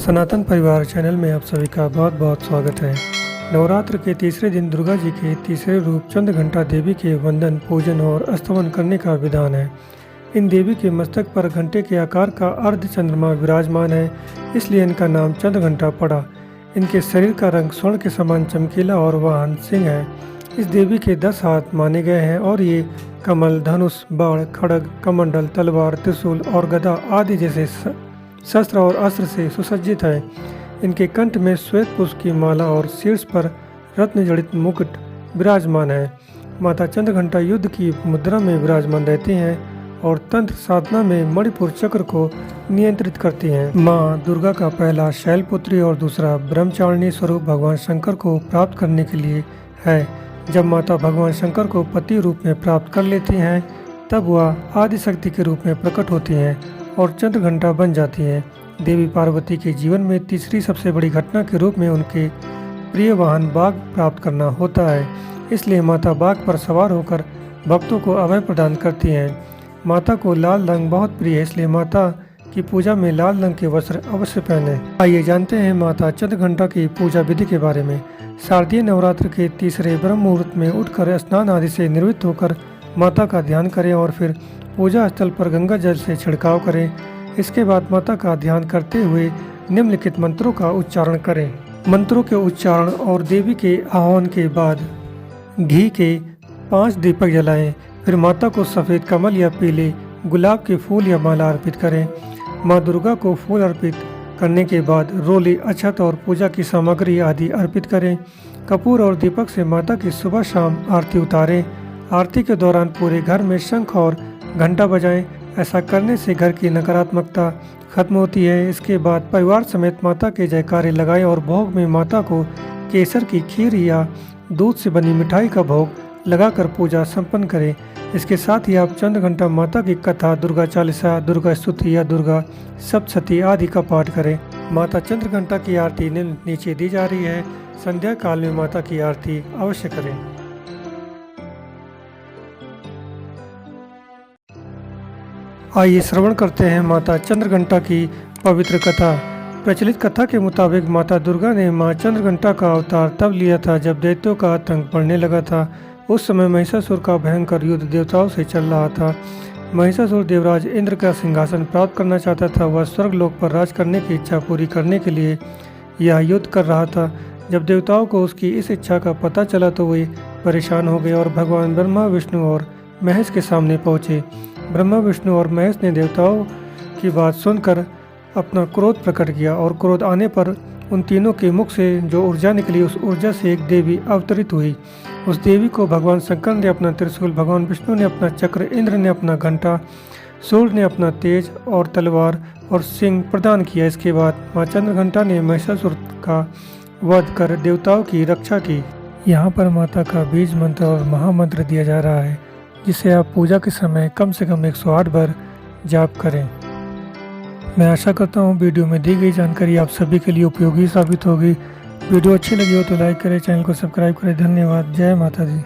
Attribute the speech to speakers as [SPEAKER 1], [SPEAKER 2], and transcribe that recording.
[SPEAKER 1] सनातन परिवार चैनल में आप सभी का बहुत बहुत स्वागत है। नवरात्र के तीसरे दिन दुर्गा जी के तीसरे रूप चंद्रघंटा देवी के वंदन, पूजन और स्तवन करने का विधान है। इन देवी के मस्तक पर घंटे के आकार का अर्ध चंद्रमा विराजमान है, इसलिए इनका नाम चंद्रघंटा पड़ा। इनके शरीर का रंग स्वर्ण के समान चमकीला और वाहन सिंह है। इस देवी के 10 हाथ माने गए हैं और ये कमल, धनुष, बाण, खड्ग, कमंडल, तलवार, त्रिशूल और गदा आदि जैसे शस्त्र और अस्त्र से सुसज्जित है। इनके कंठ में श्वेत पुष्प की माला और शीर्ष पर रत्न जड़ित मुकुट विराजमान है। माता चंद्रघंटा युद्ध की मुद्रा में विराजमान रहती हैं और तंत्र साधना में मणिपुर चक्र को नियंत्रित करती हैं। माँ दुर्गा का पहला शैलपुत्री और दूसरा ब्रह्मचारिणी स्वरूप भगवान शंकर को प्राप्त करने के लिए है। जब माता भगवान शंकर को पति रूप में प्राप्त कर लेती हैं, तब वह आदिशक्ति के रूप में प्रकट होती हैं और चंद्रघंटा बन जाती हैं। देवी पार्वती के जीवन में तीसरी सबसे बड़ी घटना के रूप में उनके प्रिय वाहन बाघ प्राप्त करना होता है, इसलिए माता बाघ पर सवार होकर भक्तों को अभय प्रदान करती हैं। माता को लाल रंग बहुत प्रिय है, इसलिए माता की पूजा में लाल रंग के वस्त्र अवश्य पहने। आइए जानते हैं माता चंद्रघंटा की पूजा विधि के बारे में। शारदीय नवरात्र के तीसरे ब्रह्म मुहूर्त में उठकर स्नान आदि से निवृत्त होकर माता का ध्यान करें और फिर पूजा स्थल पर गंगा जल से छिड़काव करें। इसके बाद माता का ध्यान करते हुए निम्नलिखित मंत्रों का उच्चारण करें। मंत्रों के उच्चारण और देवी के आह्वान के बाद घी के 5 दीपक जलाएं। फिर माता को सफ़ेद कमल या पीले गुलाब के फूल या माला अर्पित करें। माँ दुर्गा को फूल अर्पित करने के बाद रोली, अक्षत और पूजा की सामग्री आदि अर्पित करें। कपूर और दीपक से माता की सुबह शाम आरती उतारें। आरती के दौरान पूरे घर में शंख और घंटा बजाएं। ऐसा करने से घर की नकारात्मकता खत्म होती है। इसके बाद परिवार समेत माता के जयकारे लगाएं और भोग में माता को केसर की खीर या दूध से बनी मिठाई का भोग लगाकर पूजा संपन्न करें। इसके साथ ही आप चंद्रघंटा माता की कथा, दुर्गा चालीसा, दुर्गा स्तुति या दुर्गा सप्तशती आदि का पाठ करें। माता चंद्रघंटा की आरती नीचे दी जा रही है। संध्या काल में माता की आरती अवश्य करें। आइए श्रवण करते हैं माता चंद्रघंटा की पवित्र कथा। प्रचलित कथा के मुताबिक माता दुर्गा ने मां चंद्रघंटा का अवतार तब लिया था जब दैत्यों का आतंक बढ़ने लगा था। उस समय महिषासुर का भयंकर युद्ध देवताओं से चल रहा था। महिषासुर देवराज इंद्र का सिंहासन प्राप्त करना चाहता था। वह स्वर्गलोक पर राज करने की इच्छा पूरी करने के लिए यह युद्ध कर रहा था। जब देवताओं को उसकी इस इच्छा का पता चला तो वे परेशान हो गए और भगवान ब्रह्मा, विष्णु और महेश के सामने पहुँचे। ब्रह्मा, विष्णु और महेश ने देवताओं की बात सुनकर अपना क्रोध प्रकट किया और क्रोध आने पर उन तीनों के मुख से जो ऊर्जा निकली, उस ऊर्जा से एक देवी अवतरित हुई। उस देवी को भगवान शंकर ने अपना त्रिशूल, भगवान विष्णु ने अपना चक्र, इंद्र ने अपना घंटा, सूर्य ने अपना तेज और तलवार और सिंह प्रदान किया। इसके बाद माँ चंद्रघंटा ने महिषासुर का वध कर देवताओं की रक्षा की। यहाँ पर माता का बीज मंत्र और महामंत्र दिया जा रहा है, जिसे आप पूजा के समय कम से कम 108 बार जाप करें। मैं आशा करता हूँ वीडियो में दी गई जानकारी आप सभी के लिए उपयोगी साबित होगी। वीडियो अच्छी लगी हो तो लाइक करें, चैनल को सब्सक्राइब करें। धन्यवाद। जय माता दी।